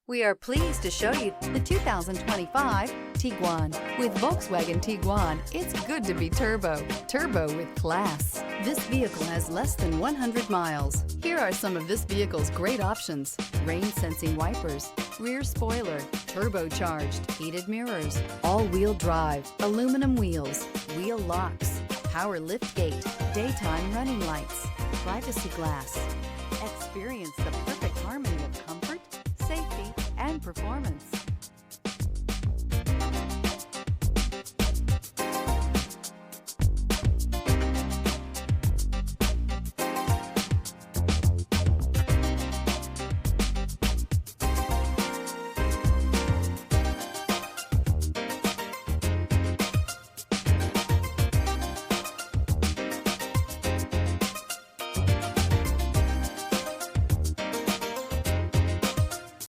We are pleased to show you the 2025 Tiguan. With Volkswagen Tiguan, it's good to be turbo. Turbo with class. This vehicle has less than 100 miles. Here are some of this vehicle's great options: rain-sensing wipers, rear spoiler, turbocharged, heated mirrors, all-wheel drive, aluminum wheels, wheel locks, power liftgate, daytime running lights, privacy glass. Experience the perfect harmony of comfort, safety, and performance.